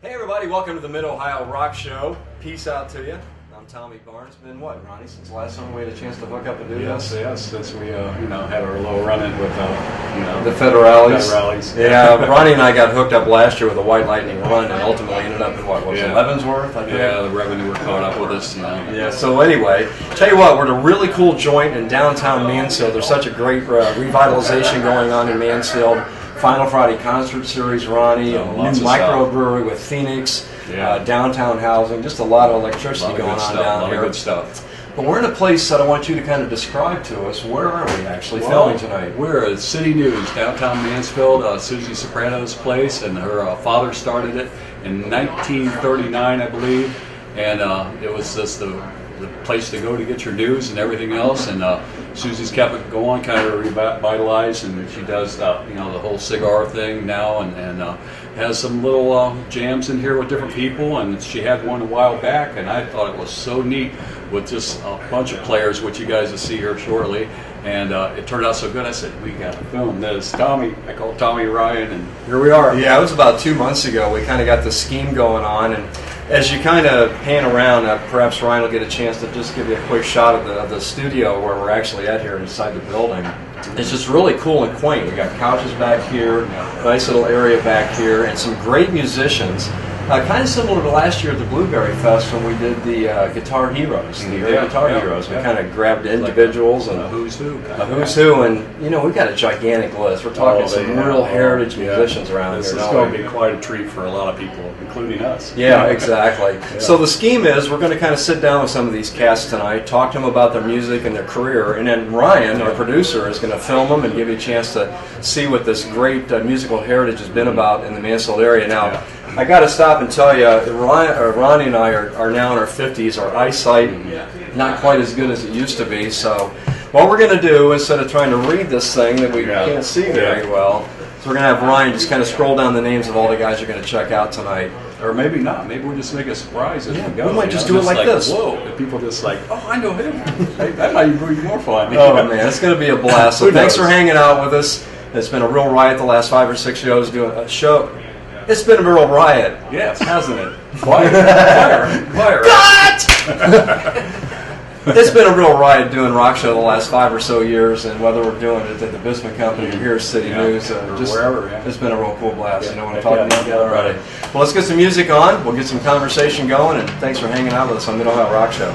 Hey everybody, welcome to the Mid-Ohio Rock Show. Peace out to you. I'm Tommy Barnes. Been what, Ronnie, since last time we had a chance to hook up and do this? Yes, since we had our little run-in with the Federales. Yeah, Ronnie and I got hooked up last year with a White Lightning run and ultimately ended up in what was it, Leavenworth? I think. Yeah, the revenue were caught up with us. Yeah, so anyway, tell you what, we're at a really cool joint in downtown Mansfield. There's such a great revitalization going on in Mansfield. Final Friday concert series, Ronnie, a new microbrewery with Phoenix, downtown housing, just a lot of electricity going on down here. Good stuff. But we're in a place that I want you to kind of describe to us. Where are we actually filming tonight? We're at City News, downtown Mansfield, Suzy Soprano's place, and her father started it in 1939, I believe, and it was just the place to go to get your news and everything else, and Suzy's kept it going, kind of revitalized, and she does the whole cigar thing now, and has some little jams in here with different people, and she had one a while back, and I thought it was so neat with just a bunch of players, which you guys will see here shortly, and it turned out so good. I said, we got to film this. I called Tommy Ryan, and here we are. Yeah, it was about 2 months ago. We kind of got the scheme going on, and as you kind of pan around, perhaps Ryan will get a chance to just give you a quick shot of the studio where we're actually at here inside the building. It's just really cool and quaint. We got couches back here, nice little area back here, and some great musicians. Kind of similar to last year at the Blueberry Fest when we did the Guitar Heroes, Guitar Heroes. We kind of grabbed individuals and a who's who, and we've got a gigantic list. We're talking some real heritage musicians around here. This is going to be quite a treat for a lot of people, including us. Yeah, exactly. So the scheme is we're going to kind of sit down with some of these cats tonight, talk to them about their music and their career, and then Ryan, our producer, is going to film them and give you a chance to see what this great musical heritage has been about in the Mansfield area. Now, I got to stop and tell you, Ronnie and I are now in our 50s. Our eyesight not quite as good as it used to be. So what we're going to do, instead of trying to read this thing that we can't see very well, so we're going to have Ryan just kind of scroll down the names of all the guys you're going to check out tonight. Or maybe not. Maybe we'll just make a surprise as we go. We might just do it like this. Whoa. And people just like, oh, I know him. That might be more fun. Oh, man, it's going to be a blast. So thanks for hanging out with us. It's been a real riot the last 5 or 6 shows doing a show. It's been a real riot. Yes, hasn't it? Fire. It's been a real riot doing rock show the last 5 or so years, and whether we're doing it at the Bismuth Company or here at City News, just wherever, it's been a real cool blast. You know what I'm talking about? All right. Well, let's get some music on. We'll get some conversation going, and thanks for hanging out with us on Mid-Ohio Rock Show.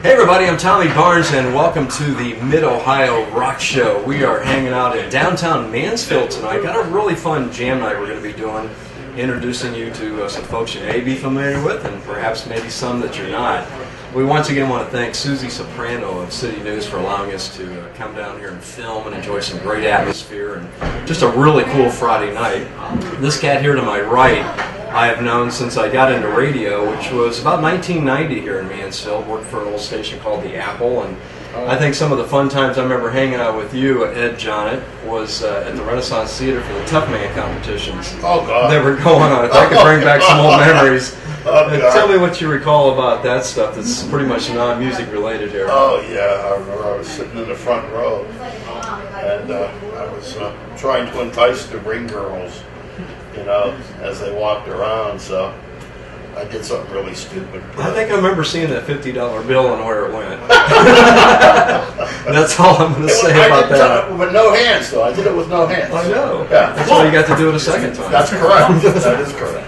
Hey everybody, I'm Tommy Barnes and welcome to the Mid-Ohio Rock Show. We are hanging out in downtown Mansfield tonight. Got a really fun jam night we're going to be doing, introducing you to some folks you may be familiar with and perhaps maybe some that you're not. We once again want to thank Suzy Soprano of City News for allowing us to come down here and film and enjoy some great atmosphere and just a really cool Friday night. This cat here to my right I have known since I got into radio, which was about 1990 here in Mansfield. Worked for an old station called The Apple, and I think some of the fun times I remember hanging out with you, Ed Jonnet, was at the Renaissance Theater for the Tough Man competitions. Oh, God. That were going on. If I could bring back some old memories. Tell me what you recall about that stuff that's pretty much non-music related here. Oh, yeah. I remember I was sitting in the front row, and I was trying to entice the ring girls, as they walked around, so I did something really stupid. I think I remember seeing that $50 bill and where it went. That's all I'm going to say about that. With no hands, though. I did it with no hands. I know. Yeah. That's why you got to do it a second time. That's correct. That is correct.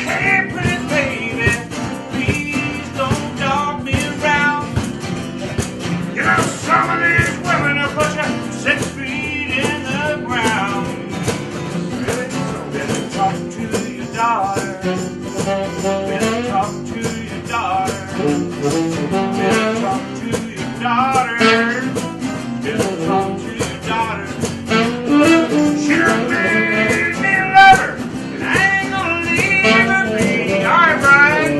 Hey, pretty baby, please Better talk to your daughter. Better talk to your daughter. She done made me love her, and I ain't gonna leave her be. All right, Brian.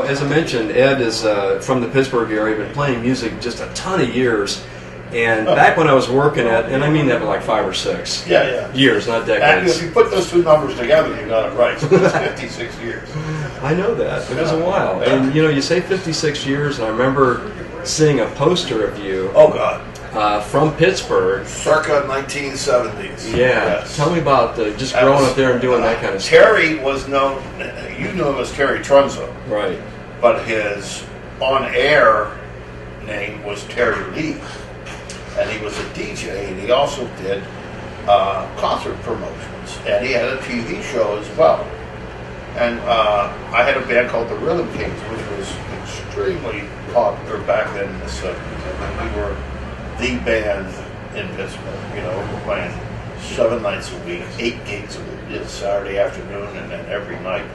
As I mentioned, Ed is from the Pittsburgh area, been playing music just a ton of years. And back when I was working and I mean that for like 5 or 6 years, not And decades. if you put those two numbers together, you got it right. So it's 56 years. I know that. It was a while. And you say 56 years, and I remember seeing a poster of you Oh, God. from Pittsburgh. Circa 1970s. Yeah. Yes. Tell me about just growing up there and doing that kind of stuff. Terry was known, you knew him as Terry Trunzo, Right. but his on-air name was Terry Lee. And he was a DJ, and he also did concert promotions, and he had a TV show as well. And I had a band called the Rhythm Kings, which was extremely popular back then in the 70s. I mean, we were the band in Pittsburgh. We were playing 7 nights a week, 8 gigs a week, Saturday afternoon, and then every night.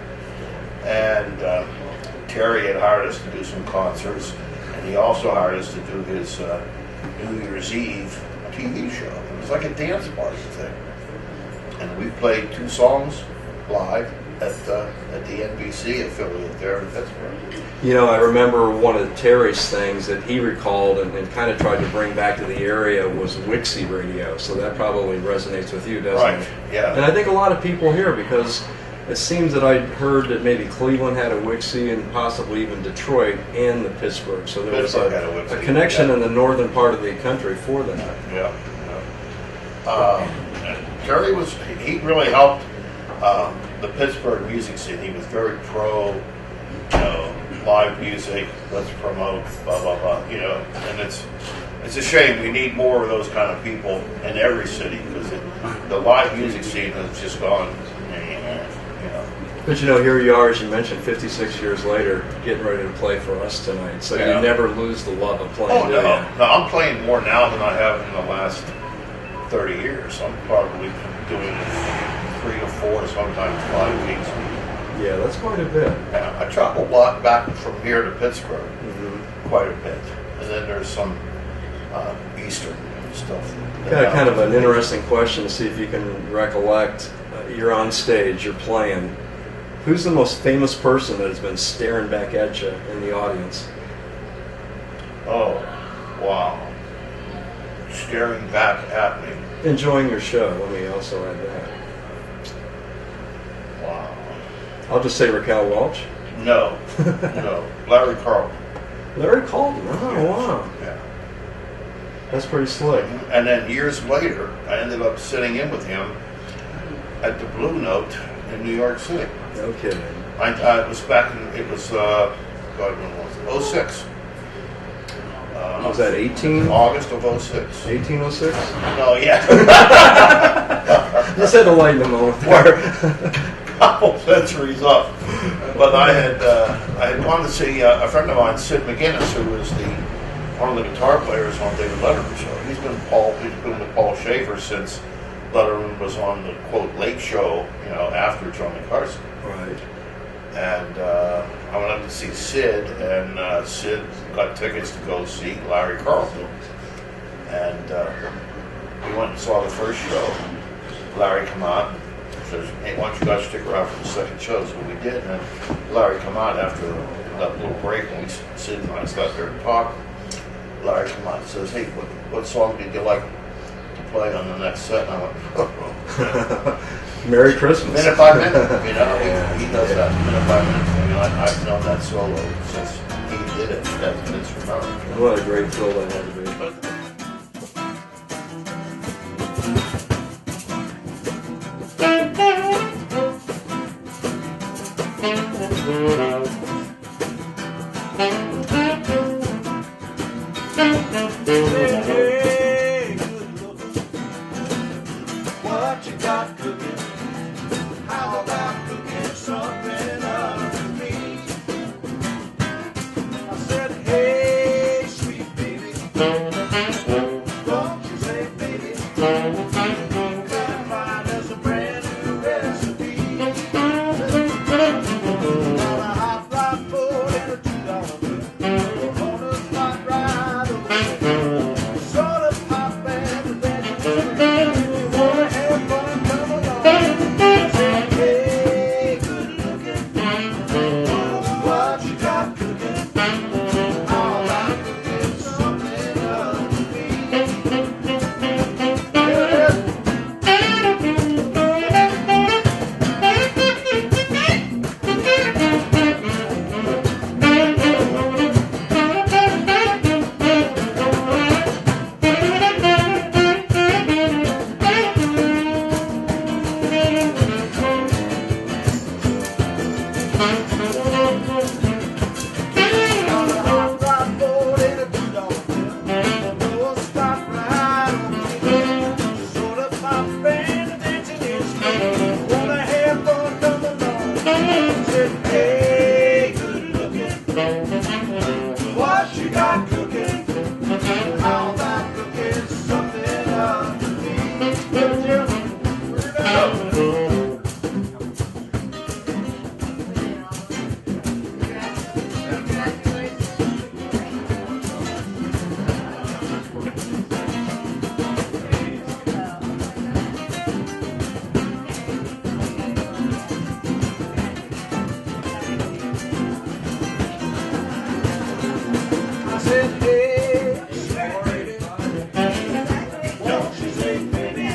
And Terry had hired us to do some concerts, and he also hired us to do his New Year's Eve TV show. It was like a dance party thing. And we played 2 songs live at the NBC affiliate there in Pittsburgh. I remember one of Terry's things that he recalled and kind of tried to bring back to the area was Wixie Radio. So that probably resonates with you, doesn't it? Right, yeah. And I think a lot of people here, because it seems that I'd heard that maybe Cleveland had a Wixie and possibly even Detroit and the Pittsburgh. So there Pittsburgh was had a Wixie, a connection yeah. in the northern part of the country for that. Yeah. Terry he really helped the Pittsburgh music scene. He was very pro, live music, let's promote, blah, blah, blah, and it's a shame. We need more of those kind of people in every city, because the live music scene has just gone, But here you are, as you mentioned, 56 years later, getting ready to play for us tonight. So Yeah. you never lose the love of playing, Oh, do no. you? No, I'm playing more now than I have in the last 30 years. I'm probably doing 3 to 4, sometimes 5 weeks. Yeah, that's quite a bit. Yeah, I travel a lot back from here to Pittsburgh, Mm-hmm. quite a bit. And then there's some Eastern stuff. Got kind of an interesting question to see if you can recollect. You're on stage, you're playing. Who's the most famous person that has been staring back at you in the audience? Oh, wow. Staring back at me. Enjoying your show, let me also add that. Wow. I'll just say Raquel Welch. No, no. Larry Carlton. Larry Carlton, oh wow. Yeah. That's pretty slick. And then years later, I ended up sitting in with him at the Blue Note in New York City. No kidding. It was back in, it was, God, when was it? 06. Was that 18? August of 06. 1806? No, yeah. Just had to lighten the moment there. Couple centuries up. But I had gone to see a friend of mine, Sid McGinnis, who was one of the guitar players on David Letterman's show. He's been with Paul Schaefer since Letterman was on the quote Late Show, after Johnny Carson. Right. And I went up to see Sid, and Sid got tickets to go see Larry Carlton. And we went and saw the first show. Larry come out, says, "Hey, why don't you guys stick around for the second show?" So we did, and then Larry come out after that little break, and Sid and I sat there and talked. Larry come out and says, "Hey, what song did you like to play on the next set?" And I went, "Oh." Merry Christmas. Minute by minute, he does that minute by minute thing. I've known that solo since he did it. That's remembered. What a great thrill that had to be. Hey, good looking. What you got cooking? How about cooking something up for me? I said, hey, sweet baby, don't you say baby, gotta find us a brand new recipe. Got a hot fly full and a $2 bill on the spot right away. Sort of pop and then you wanna have fun, come along. Say, hey, good looking, what you got cooking? How about cooking something up for me? What you got cooking? How about cooking something up for me? I said, hey, sweet lady, don't you say baby,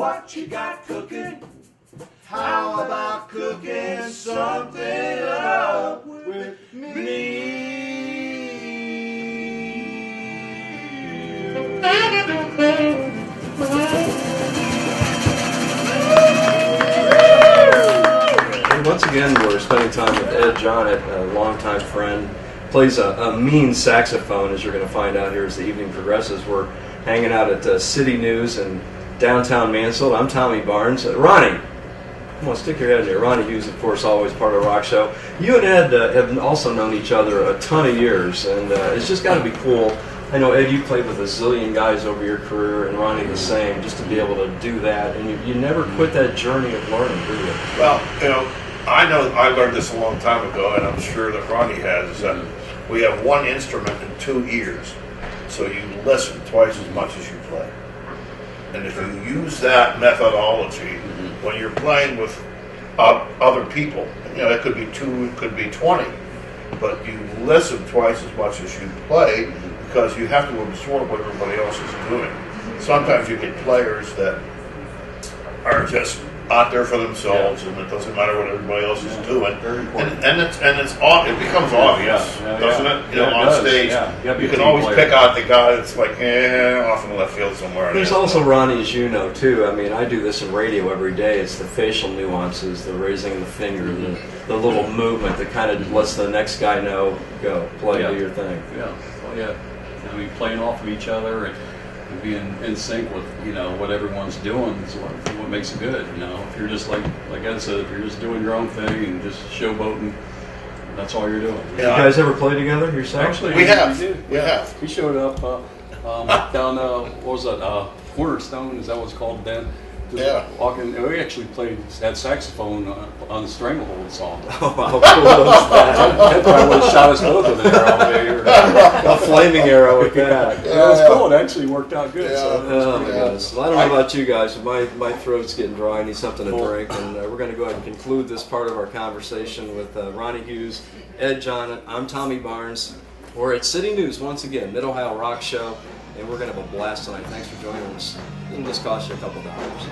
what you got cooking? How about cooking something up with me? And once again, we're spending time with Ed Jonnet, a longtime friend. Plays a mean saxophone, as you're going to find out here as the evening progresses. We're hanging out at City News in downtown Mansfield. I'm Tommy Barnes. Ronnie, come on, stick your head in here. Ronnie Hughes, of course, always part of the rock show. You and Ed have also known each other a ton of years, and it's just got to be cool. I know, Ed, you played with a zillion guys over your career, and Ronnie the same, just to be able to do that. And you never quit that journey of learning, do you? Well, I know I learned this a long time ago, and I'm sure that Ronnie has, is that we have one instrument and two ears. So you listen twice as much as you play. And if you use that methodology when you're playing with other people, it could be 2, it could be 20, but you listen twice as much as you play because you have to absorb what everybody else is doing. Sometimes you get players that are just out there for themselves, and it doesn't matter what everybody else is doing. And it becomes obvious, doesn't it? On stage, you can always pick out the guy that's like, off in the left field somewhere. There's also Ronnie, as you know, too. I mean, I do this in radio every day. It's the facial nuances, the raising of the finger, the little movement that kind of lets the next guy know, go, play, do your thing. I mean, playing off of each other and being in sync with what everyone's doing is what makes it good. If you're just like Ed said, if you're just doing your own thing and just showboating, that's all you're doing. You guys ever play together yourself? Actually, we have. We have. We showed up down what was that? Cornerstone, is that what it's called then? Just walking. We actually had saxophone on the Stranglehold song. Oh, how cool was that? That probably would have shot us both with an arrow there. A flaming arrow with that. It was cool. It actually worked out good. So Oh my goodness. Well, I don't know about you guys, but my throat's getting dry. I need something to drink, and we're going to go ahead and conclude this part of our conversation with Ronnie Hughes, Ed Jonnet. I'm Tommy Barnes. We're at City News once again, Mid-Ohio Rock Show, and we're going to have a blast tonight. Thanks for joining us. It'll just cost you a couple dollars.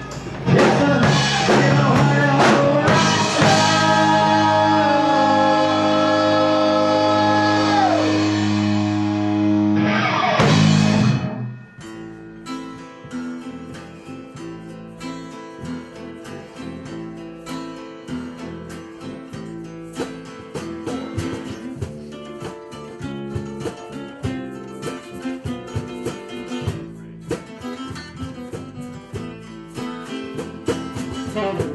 Thank you.